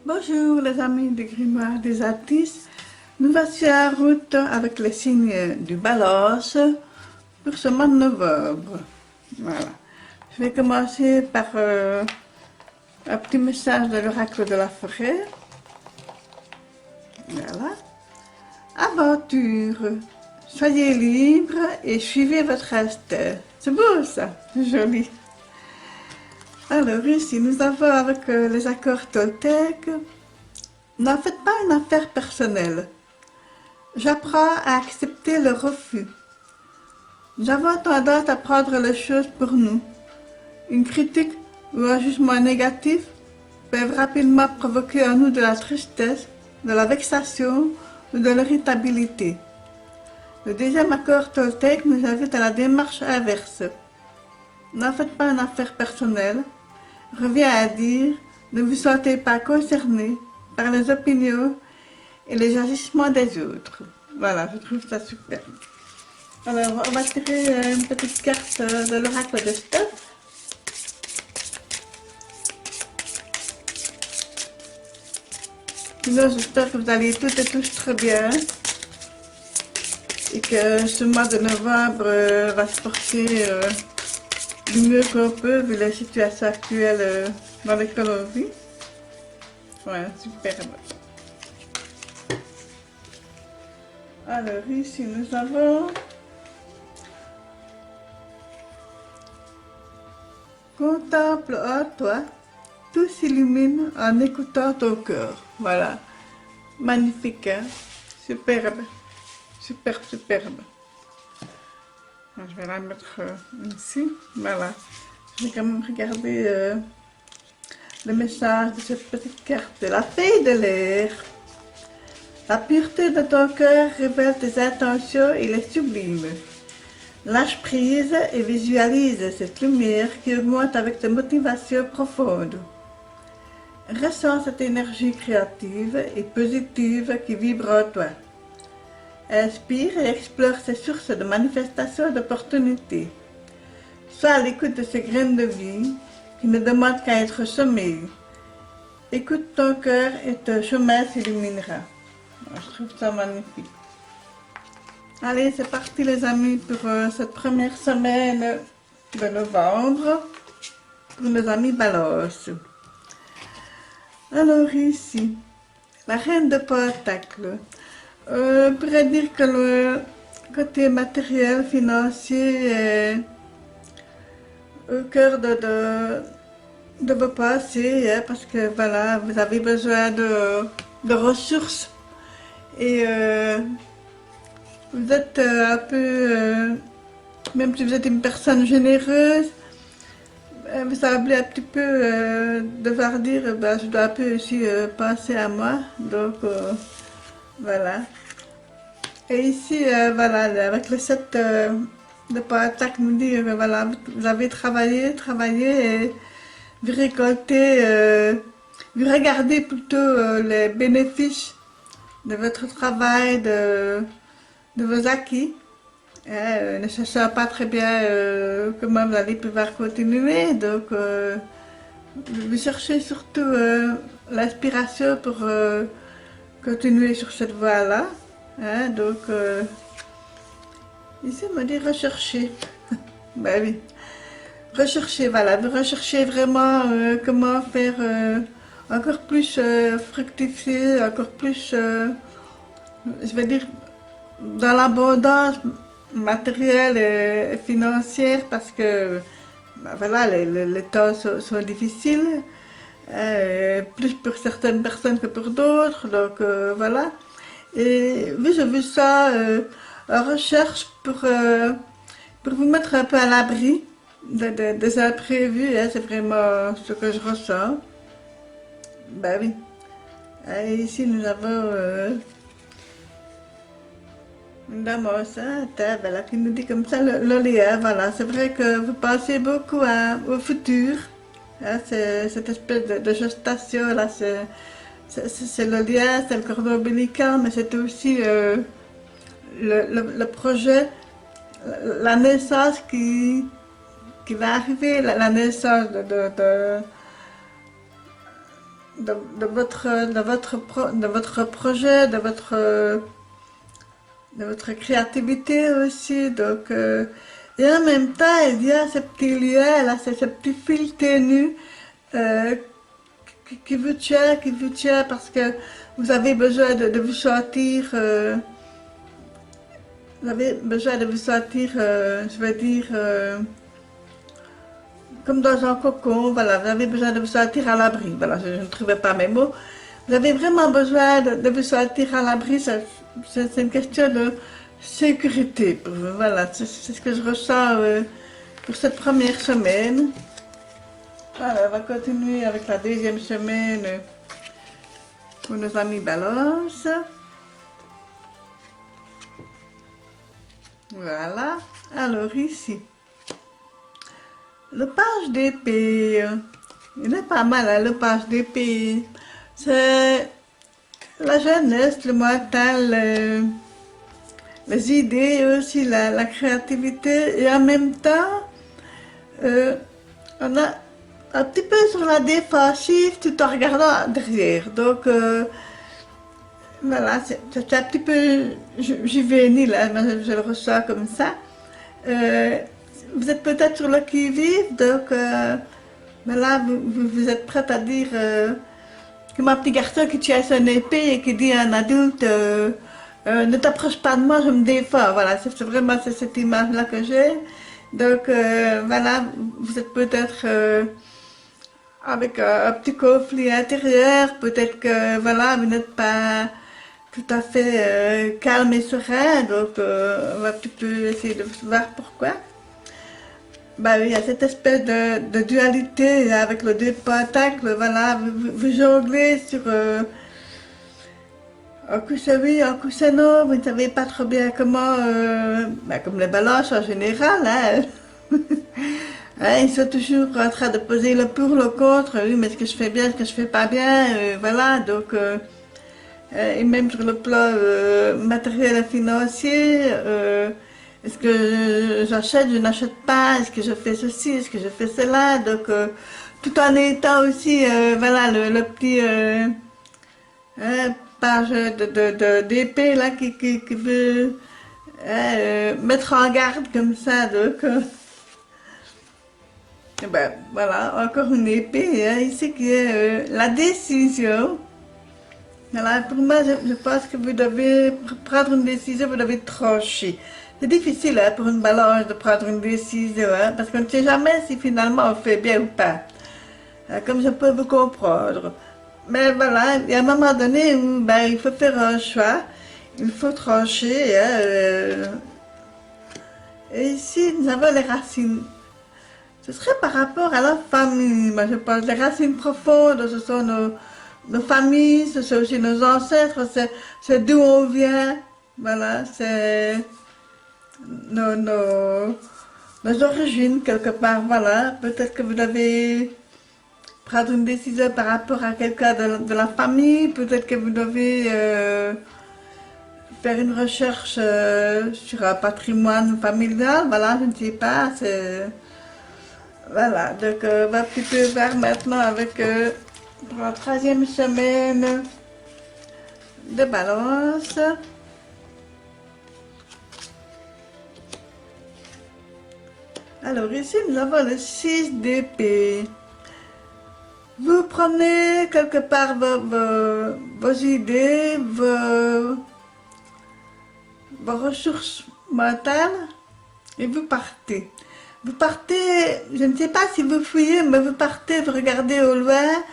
Bonjour les amis du Grimoire des Artistes. Nous voici en route avec les signes du Balos pour ce mois de novembre. Voilà. Je vais commencer par un petit message de l'oracle de la forêt. Voilà. Aventure. Soyez libre et suivez votre instinct. C'est beau ça, c'est joli. Alors ici, nous avons avec les accords Toltec. N'en faites pas une affaire personnelle. J'apprends à accepter le refus. Nous avons tendance à prendre les choses pour nous. Une critique ou un jugement négatif peuvent rapidement provoquer en nous de la tristesse, de la vexation ou de l'irritabilité. Le deuxième accord Toltec nous invite à la démarche inverse. N'en faites pas une affaire personnelle. Revient à dire, ne vous sentez pas concerné par les opinions et les agissements des autres. Voilà, je trouve ça super. Alors, on va tirer une petite carte de l'oracle de Steph. Sinon, j'espère que vous allez toutes et tous très bien. Et que ce mois de novembre va se porter du mieux qu'on peut vu la situation actuelle dans laquelle on vit. Voilà, superbe. Alors ici nous avons contemple en toi, tout s'illumine en écoutant ton cœur. Voilà, magnifique, hein? Superbe, superbe, superbe. Je vais la mettre ici, voilà. Je vais quand même regarder le message de cette petite carte. La fée de l'air. La pureté de ton cœur révèle tes intentions et les sublime. Lâche prise et visualise cette lumière qui augmente avec tes motivations profondes. Ressens cette énergie créative et positive qui vibre en toi. Inspire et explore ces sources de manifestation d'opportunités. Sois à l'écoute de ces graines de vie qui ne demandent qu'à être semées. Écoute ton cœur et ton chemin s'illuminera. Je trouve ça magnifique. Allez, c'est parti les amis pour cette première semaine de novembre pour nos amis Balos. Alors ici, la reine de Pentacles. On pourrait dire que le côté matériel, financier est au cœur de vos pensées, hein, parce que voilà, vous avez besoin de ressources et vous êtes un peu, même si vous êtes une personne généreuse, vous semblez un petit peu devoir dire, je dois un peu aussi penser à moi, donc voilà. Et ici, voilà, avec le 7 de Pentacle nous dit, voilà, vous avez travaillé et vous récoltez, vous regardez plutôt les bénéfices de votre travail, de vos acquis. Ne sachant pas très bien comment vous allez pouvoir continuer, donc vous cherchez surtout l'inspiration pour continuer sur cette voie-là. Hein, donc, ici, on me dit rechercher. Ben oui. Rechercher, voilà. Vous recherchez vraiment comment faire encore plus fructifier, encore plus, je vais dire, dans l'abondance matérielle et financière, parce que, ben voilà, les temps sont difficiles, plus pour certaines personnes que pour d'autres, donc voilà. Et oui, j'ai vu ça en recherche pour vous mettre un peu à l'abri des imprévus, hein, c'est vraiment ce que je ressens. Ben oui. Et ici, nous avons une dame enceinte, hein, voilà, qui nous dit comme ça le lien. Voilà, c'est vrai que vous pensez beaucoup au futur. Hein, cette espèce de gestation, là, c'est le lien, c'est le cordon ombilical, mais c'est aussi le projet, la naissance qui va arriver, la naissance de votre projet, de votre créativité aussi. Donc, et en même temps, il y a ce petit lien, là, ce petit fil ténu euh, qui vous tient parce que vous avez besoin de vous sentir, vous avez besoin de vous sentir, je veux dire, comme dans un cocon, voilà, vous avez besoin de vous sentir à l'abri, voilà, je ne trouvais pas mes mots. Vous avez vraiment besoin de vous sentir à l'abri, c'est une question de sécurité pour vous, voilà, c'est ce que je ressens pour cette première semaine. Voilà, on va continuer avec la deuxième semaine pour nos amis Balance. Voilà, alors ici, le page d'épée, il est pas mal, hein, le page d'épée. C'est la jeunesse, le mental, les idées aussi, la créativité, et en même temps, on a un petit peu sur la défensive tout en regardant derrière. Donc, voilà, c'est un petit peu juvénile, hein, je le ressens comme ça. Vous êtes peut-être sur le qui-vive, donc là, vous êtes prête à dire comme un petit garçon qui tient son épée et qui dit à un adulte ne t'approche pas de moi, je me défends. Voilà, c'est vraiment cette image-là que j'ai. Donc voilà, vous êtes peut-être avec un petit conflit intérieur, peut-être que voilà, vous n'êtes pas tout à fait calme et serein, donc on va un petit peu essayer de voir pourquoi. Bah oui, il y a cette espèce de dualité avec le deux pentacles, voilà, vous jonglez sur un coup c'est oui, un coup c'est non, vous ne savez pas trop bien comment, bah, comme les balances en général, hein. Hein, ils sont toujours en train de poser le pour, le contre, oui, mais ce que je fais bien, ce que je fais pas bien, voilà, donc, et même sur le plan matériel et financier, est-ce que j'achète, je n'achète pas, est-ce que je fais ceci, est-ce que je fais cela, donc, tout en étant aussi, voilà, le petit page d'épée là qui veut mettre en garde comme ça, donc. Et ben, voilà, encore une épée, hein, ici qui est la décision. Voilà, pour moi, je pense que vous devez prendre une décision, vous devez trancher. C'est difficile hein, pour une balance de prendre une décision, hein, parce qu'on ne sait jamais si finalement on fait bien ou pas. Comme je peux vous comprendre. Mais voilà, il y a un moment donné où ben, il faut faire un choix, il faut trancher. Hein, et ici, nous avons les racines. Ce serait par rapport à la famille, moi je pense. Les racines profondes, ce sont nos familles, ce sont aussi nos ancêtres, c'est d'où on vient. Voilà, c'est nos origines quelque part. Voilà, peut-être que vous devez prendre une décision par rapport à quelqu'un de la famille, peut-être que vous devez faire une recherche sur un patrimoine familial. Voilà, je ne sais pas, c'est... Voilà, donc on va un petit peu voir maintenant avec pour la troisième semaine de balance. Alors ici nous avons le 6 d'épée. Vous prenez quelque part vos idées, vos ressources mentales et vous partez. Vous partez, je ne sais pas si vous fouillez, mais vous partez, vous regardez au loin,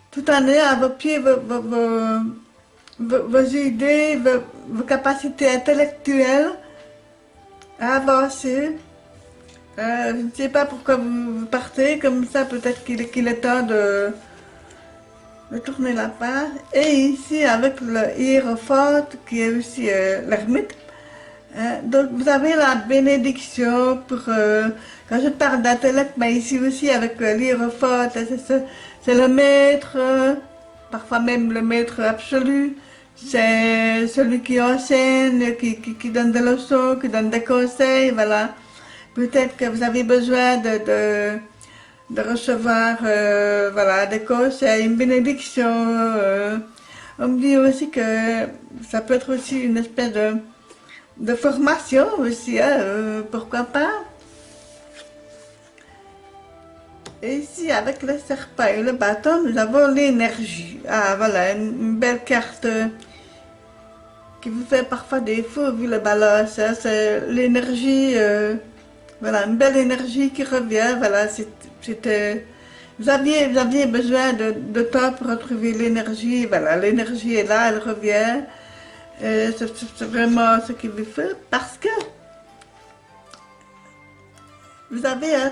tout en ayant à vos pieds vos idées, vos capacités intellectuelles à avancer. Je ne sais pas pourquoi vous partez, comme ça peut-être qu'il est temps de tourner la page. Et ici, avec le hiérophante, qui est aussi l'ermite, donc vous avez la bénédiction pour, quand je parle d'intellect, mais ici aussi avec l'hiérophante, c'est le maître, parfois même le maître absolu, c'est celui qui enseigne, qui donne des leçons, qui donne des conseils, voilà. Peut-être que vous avez besoin de recevoir voilà, des conseils, une bénédiction. On me dit aussi que ça peut être aussi une espèce de formation aussi, hein, pourquoi pas. Et ici, avec le serpent et le bâton, nous avons l'énergie. Ah, voilà, une belle carte qui vous fait parfois défaut, vu le balance. Hein, c'est l'énergie, voilà, une belle énergie qui revient. Voilà, c'était... vous aviez besoin de temps pour retrouver l'énergie. Voilà, l'énergie est là, elle revient. C'est vraiment ce qu'il vous faut parce que vous avez un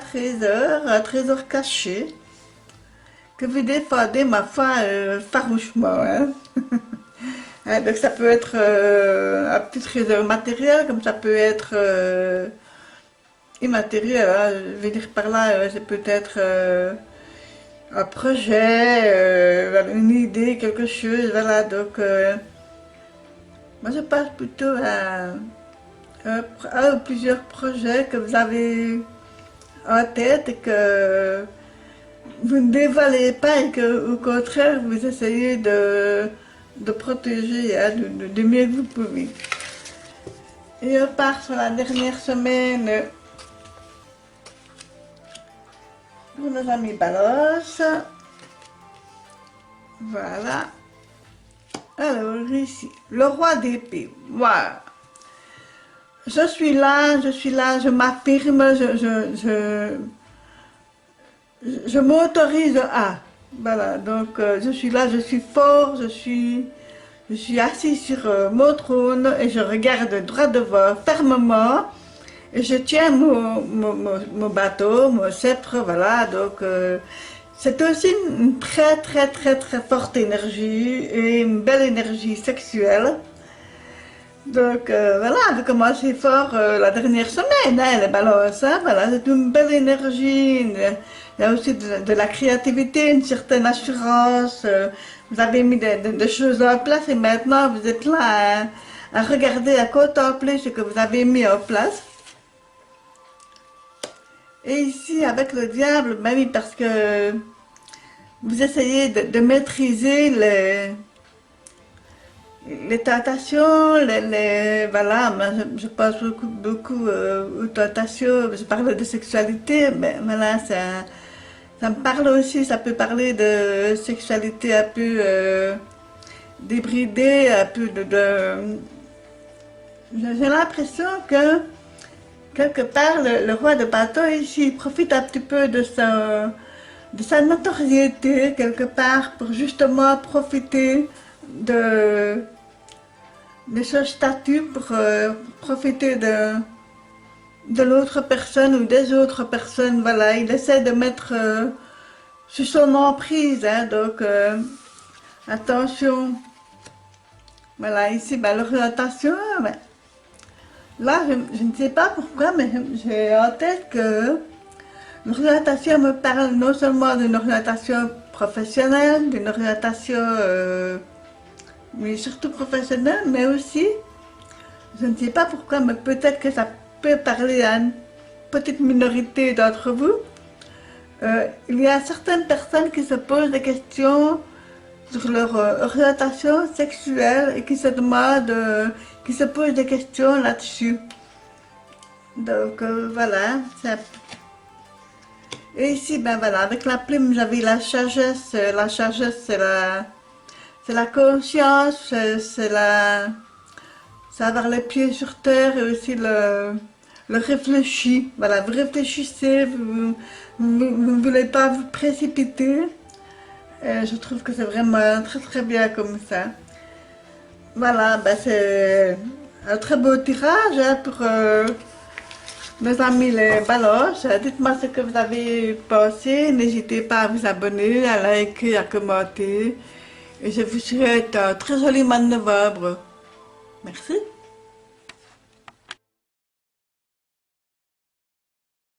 trésor caché que vous défendez, ma foi, farouchement. Hein. Hein, donc ça peut être un petit trésor matériel, comme ça peut être immatériel. Hein. Je veux dire par là, c'est peut-être un projet, voilà, une idée, quelque chose. Voilà, donc moi je passe plutôt à un ou plusieurs projets que vous avez en tête et que vous ne dévoilez pas et que, au contraire, vous essayez de protéger hein, du mieux que vous pouvez. Et on part sur la dernière semaine pour nos amis Balance. Voilà. Alors ici, le roi d'épée. Voilà. Je suis là, je m'affirme, je m'autorise à. Voilà, donc je suis là, je suis fort, je suis assis sur mon trône et je regarde droit devant, fermement. Et je tiens mon bateau, mon sceptre, voilà, donc c'est aussi une très très très très forte énergie et une belle énergie sexuelle. Donc voilà, on a commencé fort la dernière semaine, hein, les balances, hein, voilà, c'est une belle énergie, il y a aussi de la créativité, une certaine assurance, vous avez mis des choses en place et maintenant vous êtes là à regarder, à contempler ce que vous avez mis en place. Et ici, avec le diable, ben oui, parce que vous essayez de maîtriser les tentations, voilà, moi, je pense beaucoup aux tentations, je parle de sexualité, mais voilà, ça me parle aussi, ça peut parler de sexualité un peu débridée, un peu j'ai l'impression que quelque part, le roi de bâton ici, il profite un petit peu de sa notoriété, quelque part, pour justement profiter de son statut, pour profiter de l'autre personne ou des autres personnes. Voilà, il essaie de mettre sous son emprise, hein, donc attention. Voilà, ici, ben, l'orientation, ben, là, je ne sais pas pourquoi, mais j'ai en tête que l'orientation me parle non seulement d'une orientation professionnelle, d'une orientation, mais surtout professionnelle, mais aussi, je ne sais pas pourquoi, mais peut-être que ça peut parler à une petite minorité d'entre vous. Il y a certaines personnes qui se posent des questions sur leur orientation sexuelle et qui se demandent, qui se posent des questions là-dessus. Donc voilà. Et ici, ben voilà, avec la plume, j'avais la sagesse. La sagesse, c'est la conscience, c'est avoir les pieds sur terre et aussi le réfléchi. Voilà, vous réfléchissez, vous ne voulez pas vous précipiter. Je trouve que c'est vraiment très très bien comme ça. Voilà, ben c'est un très beau tirage hein, pour nos amis les balances. Dites-moi ce que vous avez pensé. N'hésitez pas à vous abonner, à liker, à commenter. Et je vous souhaite un très joli mois de novembre. Merci.